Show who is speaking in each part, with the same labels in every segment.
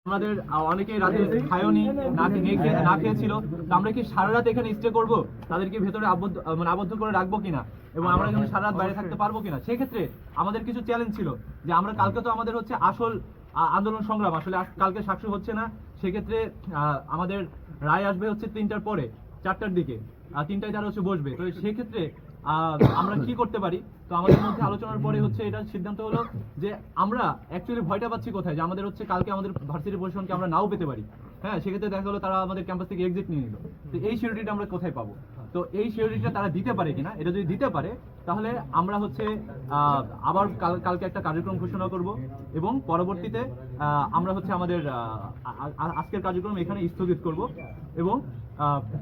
Speaker 1: আমাদের অনেকেই রাতে খায়নি, না খেয়েছিল। আমরা কি সারা রাত এখানে স্টে করবো? তাদেরকে ভেতরে আবদ্ধ করে রাখবো কিনা এবং আমরা এখানে সারা রাত বাইরে থাকতে পারবো কিনা? সেক্ষেত্রে আমাদের কিছু চ্যালেঞ্জ ছিল যে আমরা কালকে তো আমাদের হচ্ছে আসল আন্দোলন সংগ্রাম, আসলে কালকে সাক্ষী হচ্ছে না। সেক্ষেত্রে আমাদের রায় আসবে হচ্ছে 3টার পরে, 4টার দিকে 3টায় তারা হচ্ছে বসবে। তো সেক্ষেত্রে আমরা কি করতে পারি? তো আমাদের মধ্যে আলোচনার পরে হচ্ছে এটা সিদ্ধান্ত হলো যে আমরা অ্যাকচুয়ালি ভয়টা পাচ্ছি কোথায়, যে আমাদের হচ্ছে কালকে আমাদের ভার্সিটি পজিশনকে আমরা নাও পেতে পারি। হ্যাঁ, সেক্ষেত্রে দেখা গেলো তারা আমাদের ক্যাম্পাস থেকে এক্সিট নিয়ে নিল। তো এই সিকিউরিটিটা আমরা কোথায় পাবো? তো এই সিকিউরিটিটা তারা দিতে পারে কিনা, এটা যদি দিতে পারে তাহলে আমরা হচ্ছে আবার কালকে একটা কার্যক্রম ঘোষণা করব এবং পরবর্তীতে আমরা হচ্ছে আমাদের আজকের কার্যক্রম এখানে স্থগিত করব এবং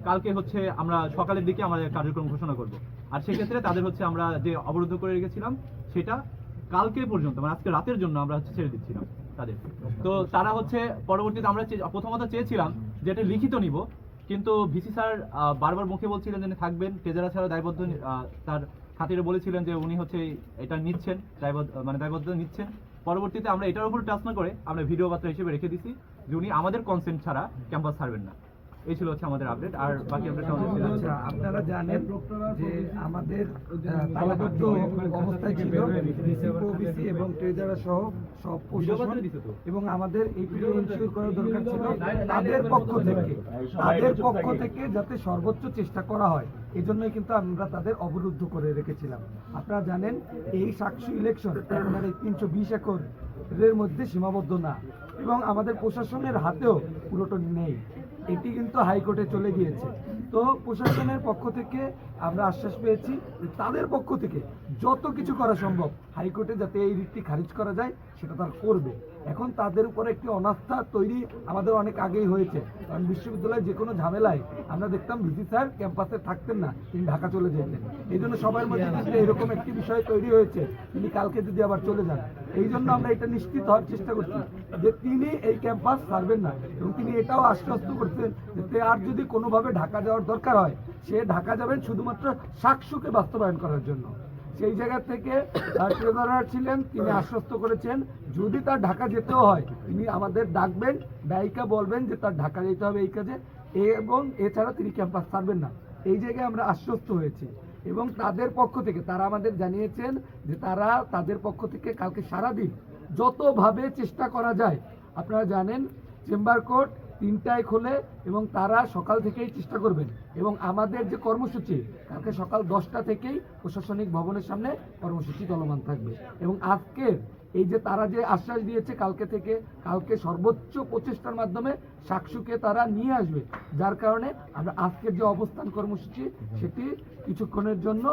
Speaker 1: কালকে হচ্ছে আমরা সকালের দিকে আমাদের কার্যক্রম ঘোষণা করব। আর সেক্ষেত্রে তাদের হচ্ছে আমরা যে অবরুদ্ধ করে রেখেছিলাম সেটা কালকে পর্যন্ত, মানে আজকে রাতের জন্য আমরা হচ্ছে ছেড়ে দিচ্ছিলাম তাদের। তো তারা হচ্ছে পরবর্তীতে আমরা প্রথমত চেয়েছিলাম যে এটা লিখিত নিব, কিন্তু ভিসি স্যার বারবার মুখে বলছিলেন যে থাকবেন, তেজারা ছাড়া দায়বদ্ধ, তার খাতিরে বলেছিলেন যে উনি হচ্ছে এটা নিচ্ছেন, দায়বদ্ধ নিচ্ছেন। পরবর্তীতে আমরা এটার উপর টাচ না করে আমরা ভিডিও বার্তা হিসেবে রেখে দিছি যে উনি আমাদের কনসেন্ট ছাড়া ক্যাম্পাস ছাড়বেন না। এই ছিল হচ্ছে আমাদের আপডেট। আর বাকি আপডেট
Speaker 2: আপনারা জানেন যে আমাদের তালাবদ্ধ অবস্থায় ছিল ওবিসি এবং ট্রেজারার সহ সব প্রশাসন, এবং আমাদের এইটুকু এনশিওর করা দরকার ছিল তাদের পক্ষ থেকে যাতে সর্বোচ্চ চেষ্টা করা হয়। এই জন্যই কিন্তু আমরা তাদের অবরুদ্ধ করে রেখেছিলাম। আপনারা জানেন এই সাকসু ইলেকশন আপনার এই 320 একরের মধ্যে সীমাবদ্ধ না, এবং আমাদের প্রশাসনের হাতেও পুরোটা নেই। এটি কিন্তু হাইকোর্টে চলে গিয়েছে। তো প্রশাসনের পক্ষ থেকে আমরা আশ্বাস পেয়েছি যে তাদের পক্ষ থেকে যত কিছু করা সম্ভব হাইকোর্টে যাতে এই রিটটি খারিজ করা যায় সেটা তারা করবে। এখন তাদের উপরে একটি অনাস্থা তৈরি আমাদের অনেক আগেই হয়েছে, কারণ বিশ্ববিদ্যালয়ে যে কোনো ঝামেলায় আমরা দেখতাম ভিসি স্যার ক্যাম্পাসে থাকতেন না, তিনি ঢাকা চলে যেতেন। এই জন্য সবার মধ্যে এরকম একটি বিষয় তৈরি হয়েছে তিনি কালকে যদি আবার চলে যান। এই জন্য আমরা এটা নিশ্চিত হওয়ার চেষ্টা করছি যে তিনি এই ক্যাম্পাস ছাড়বেন না, এবং তিনি এটাও আশ্বস্ত করছেন যে আর যদি কোনোভাবে ঢাকা যাওয়ার দরকার হয় সে ঢাকা যাবেন শুধুমাত্র সাকসুকে বাস্তবায়ন করার জন্য। সেই জায়গা থেকে ট্রেজারার ছিলেন, তিনি আশ্বস্ত করেছেন যদি তার ঢাকা যেতেও হয় তিনি আমাদের ডাকবেন, ডাইকা বলবেন যে তার ঢাকা যেতে হবে এই কাজে, এবং এছাড়া তিনি ক্যাম্পাস ছাড়বেন না। এই জায়গায় আমরা আশ্বস্ত হয়েছি, এবং তাদের পক্ষ থেকে তারা আমাদের জানিয়েছেন যে তারা তাদের পক্ষ থেকে কালকে সারাদিন যতভাবে চেষ্টা করা যায়। আপনারা জানেন চেম্বার কোর্ট 3টায় খোলে এবং তারা সকাল থেকেই চেষ্টা করবেন, এবং আমাদের যে কর্মসূচি কালকে সকাল 10টা থেকেই প্রশাসনিক ভবনের সামনে কর্মসূচি চলমান থাকবে। এবং আজকের এই যে তারা যে আশ্বাস দিয়েছে কালকে সর্বোচ্চ প্রচেষ্টার মাধ্যমে সাকসুকে তারা নিয়ে আসবে, যার কারণে আমরা আজকের যে অবস্থান কর্মসূচি সেটি কিছুক্ষণের জন্য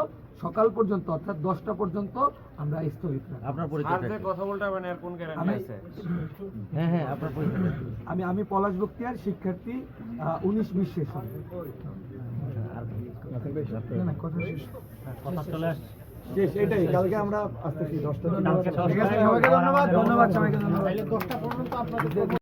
Speaker 2: সকাল পর্যন্ত অর্থাৎ 10টা পর্যন্ত আমরা স্থগিত রাখব।
Speaker 3: আপনার পরিচয় কথা বলতে মানে কোন গ্যারান্টি আছে? হ্যাঁ আপনার পরিচয়।
Speaker 2: আমি পলাশ বক্তিয়ার, শিক্ষার্থী 19-20 সেশন।
Speaker 3: কথা চলে আসছে
Speaker 2: শেষ, এটাই। কালকে আমরা আসতেছি 10টা।
Speaker 3: ধন্যবাদ
Speaker 2: সবাইকে ধন্যবাদ।